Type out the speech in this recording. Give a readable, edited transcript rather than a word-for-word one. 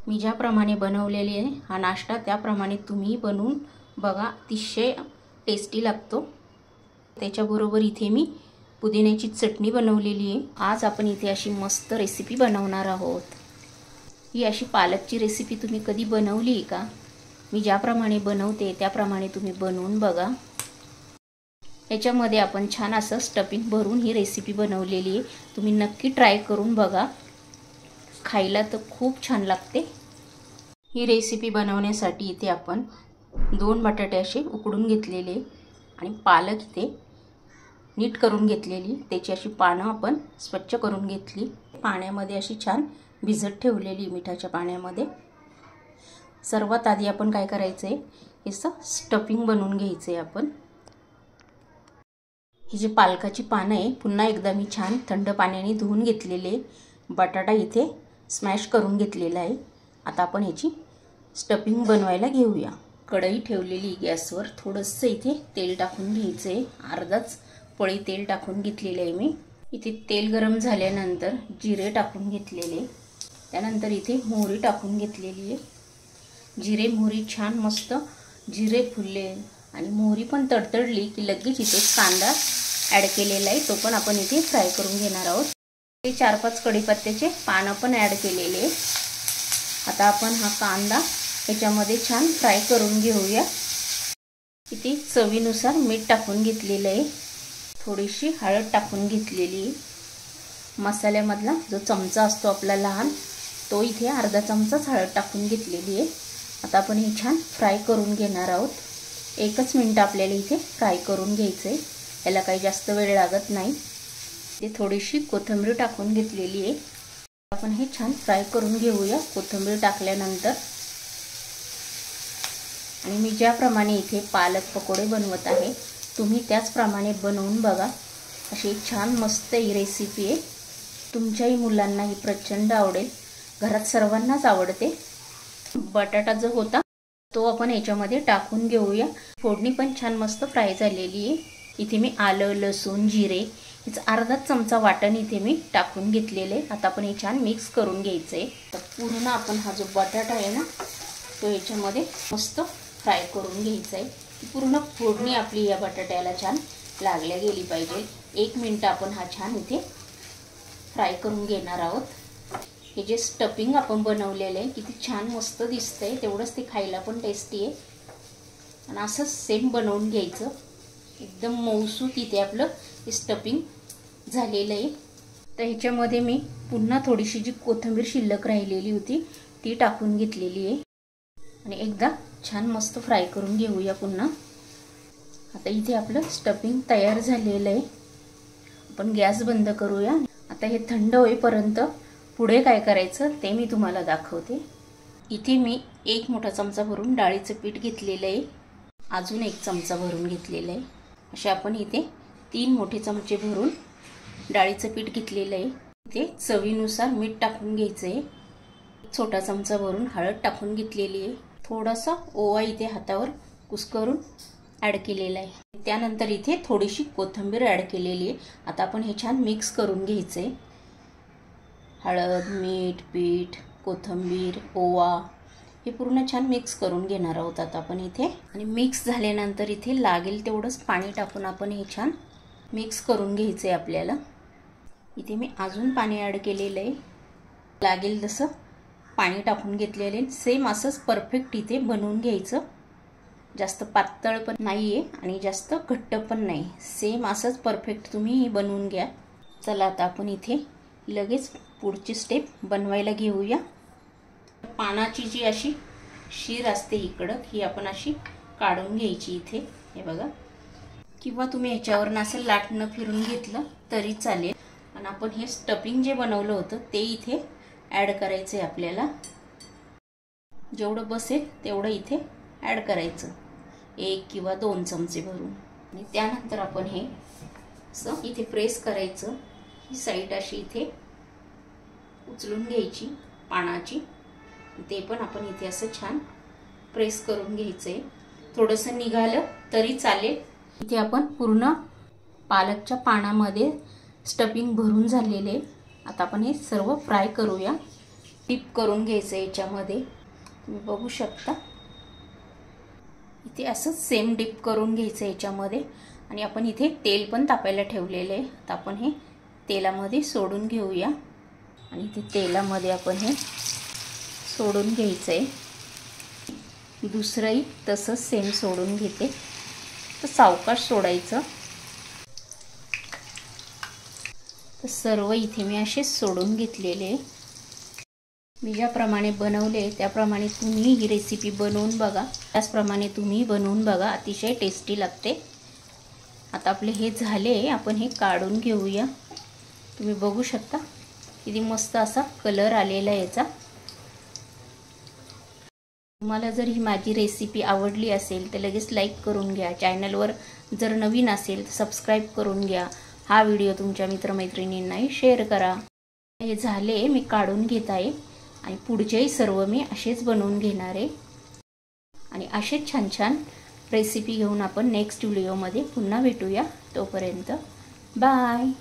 मी ज्याप्रमाणे बनवलेली आहे हा नाश्ता त्याप्रमाणे तुम्ही बनवून बघा, अतिशय टेस्टी लागतो। त्याच्याबरोबर इथे मी पुदिन्याची चटणी बनवलेली आहे। आज आपण इथे अशी मस्त रेसिपी बनवणार आहोत। ही अशी पालकची रेसिपी तुम्ही कधी बनवली आहे का? मी ज्याप्रमाणे बनवते त्याप्रमाणे तुम्ही बनवून बघा। याच्यामध्ये आपण छान असं स्टफिंग भरून ही रेसिपी बनवलेली आहे। तुम्ही नक्की ट्राय करून बघा, खायला तर खूप छान लागते। ही रेसिपी बनवण्यासाठी इथे आपण 2 बटाटे असे उकडून घेतलेले आणि पालक इथे नीट करून घेतलेली, त्याची अशी पानं आपण स्वच्छ करून घेतली। पाण्यामध्ये अशी छान भिजत ठेवलेली मिठाच्या पाण्यामध्ये। सर्वात आधी आपण काय करायचं आहे, याचं स्टफिंग बनवून घ्यायचं आहे। आपण ही जी पालकाची पानं आहे पुन्हा एकदा मी छान थंड पाण्याने धुवून घेतलेले। बटाटा इथे स्मॅश करून घेतलेला आहे। आता आपण ह्याची स्टफिंग बनवायला घेऊया। कढई ठेवलेली गॅसवर, थोडंसं इथे तेल टाकून घ्यायचं आहे। अर्धाच पळी तेल टाकून घेतलेले आहे मी। इथे तेल गरम झाल्यानंतर जिरे टाकून घेतलेले, त्यानंतर इथे मोहरी टाकून घेतलेली आहे। जिरे मोहरी छान मस्त जिरे फुलले आणि मोहरी पण तडतडली की लगेच इथे कांदा ॲड केलेला आहे, तो पण आपण इथे फ्राय करून घेणार आहोत। ते 4-5 कढीपत्त्याचे पानं पण ॲड केलेले। आता आपण हा कांदा याच्यामध्ये छान फ्राय करून घेऊया। इथे चवीनुसार मीठ टाकून घेतलेलं आहे, थोडीशी हळद टाकून घेतलेली। मसाल्यामधला जो चमचा असतो आपला लहान, तो इथे अर्धा चमचाच हळद टाकून घेतलेली आहे। आता आपण हे छान फ्राय करून घेणार आहोत। 1 मिनिट आपल्याला इथे फ्राय करून घ्यायचं आहे, याला काही जास्त वेळ लागत नाही। ते थोडीशी कोथिंबीर टाकून घेतलेली आहे। आपण हे छान फ्राय करून घेऊया कोथिंबीर टाकल्यानंतर। आणि मी ज्याप्रमाणे इथे पालक पकोडे बनवत आहे, तुम्ही त्याचप्रमाणे बनवून बघा। अशी एक छान मस्त ही रेसिपी आहे। तुमच्याही मुलांना ही प्रचंड आवडेल, घरात सर्वांनाच आवडते। बटाटा जो होता तो आपण याच्यामध्ये टाकून घेऊया। फोडणी पण छान मस्त फ्राय झालेली आहे। इथे मी आलं, लसूण, जिरे याचा अर्धा चमचा वाटण इथे मी टाकून घेतलेले। आता आपण हे छान मिक्स करून घ्यायचं आहे। तर पूर्ण आपण हा जो बटाटा आहे ना, तो याच्यामध्ये मस्त फ्राय करून घ्यायचा आहे। पूर्ण फोडणी आपली या बटाट्याला छान लागल्या गेली पाहिजे। 1 मिनिट आपण हा छान इथे फ्राय करून घेणार आहोत। हे जे स्टफिंग आपण बनवलेलं आहे किती छान मस्त दिसतंय, तेवढंच ते खायला पण टेस्टी आहे। आणि असंच सेम बनवून घ्यायचं, एकदम मऊसूत इथे आपलं हे स्टफिंग झालेलं आहे। तर ह्याच्यामध्ये मी पुन्हा थोडीशी जी कोथिंबीर शिल्लक राहिलेली होती ती टाकून घेतलेली आहे आणि एकदा छान मस्त फ्राय करून घेऊया पुन्हा। आता इथे आपलं स्टफिंग तयार झालेलं आहे। आपण गॅस बंद करूया। आता हे थंड होईपर्यंत पुढे काय करायचं ते मी तुम्हाला दाखवते। इथे मी 1 मोठा चमचा भरून डाळीचं पीठ घेतलेलं आहे, अजून 1 चमचा भरून घेतलेलं आहे। असे आपण इथे 3 मोठे चमचे भरून डाळीचं पीठ घेतलेलं आहे। इथे चवीनुसार मीठ टाकून घ्यायचं आहे। 1 छोटा चमचा भरून हळद टाकून घेतलेली आहे। थोडासा ओवा इथे हातावर कुस्करून ॲड केलेला आहे। त्यानंतर इथे थोडीशी कोथिंबीर ॲड केलेली आहे। आता आपण हे छान मिक्स करून घ्यायचं आहे। हळद, मीठ, पीठ, कोथिंबीर, ओवा हे पूर्ण छान मिक्स करून घेणार आहोत आता आपण इथे। आणि मिक्स झाल्यानंतर इथे लागेल तेवढंच पाणी टाकून आपण हे छान मिक्स करून घ्यायचं आहे आपल्याला। इथे मी अजून पाणी ॲड केलेलं आहे, लागेल तसं पाणी टाकून घेतलेले। सेम असंच परफेक्ट इथे बनवून घ्यायचं, जास्त पातळ पण नाही आहे आणि जास्त घट्ट पण नाही, सेम असंच परफेक्ट तुम्ही बनवून घ्या। चला आता आपण इथे लगेच पुढची स्टेप बनवायला घेऊया। पानाची जी अशी शीर असते इकडं, ही आपण अशी काढून घ्यायची इथे, हे बघा। किंवा तुम्ही ह्याच्यावर नसेल लाटणं फिरून घेतलं तरी चालेल। आणि आपण हे स्टफिंग जे बनवलं होतं ते इथे ॲड करायचं आहे आपल्याला। जेवढं बसेल तेवढं इथे ॲड करायचं, 1 किंवा 2 चमचे भरून। आणि त्यानंतर आपण हे असं इथे प्रेस करायचं। ही साईड अशी इथे उचलून घ्यायची पानाची, ते पण आपण इथे असं छान प्रेस करून घ्यायचं आहे। थोडंसं निघालं तरी चालेल। इथे आपण पूर्ण पालकच्या पानामध्ये स्टफिंग भरून झालेले। आता आपण हे सर्व फ्राय करूया। डिप करून घ्यायचं याच्यामध्ये। तुम्ही बघू शकता इथे असं सेम डिप करून घ्यायचं याच्यामध्ये। आणि आपण इथे तेल पण तापायला ठेवलेलं आहे, तर आपण हे तेलामध्ये सोडून घेऊया। आणि इथे तेलामध्ये आपण हे सोडून घ्यायचं आहे। दुसरंही तसंच सेम सोडून घेते, तर सावकाश सोडायचं। तर सर्व इथे मी असे सोडून घेतलेले। मी ज्याप्रमाणे बनवले त्याप्रमाणे तुम्ही ही रेसिपी बनवून बघा, त्याचप्रमाणे तुम्ही बनवून बघा, अतिशय टेस्टी लागते। आता आपले हे झाले, आपण हे काढून घेऊया। तुम्ही बघू शकता किती मस्त असा कलर आलेला आहे याचा। तुम्हाला जर ही माझी रेसिपी आवडली असेल तर लगेच लाईक करून घ्या। चॅनलवर जर नवीन असेल तर सबस्क्राईब करून घ्या। हा व्हिडिओ तुमच्या मित्रमैत्रिणींनाही शेअर करा। हे झाले, मी काढून घेत आहे आणि पुढचेही सर्व मी असेच बनवून घेणार आहे। आणि असेच छान छान रेसिपी घेऊन आपण नेक्स्ट व्हिडिओमध्ये पुन्हा भेटूया। तोपर्यंत बाय।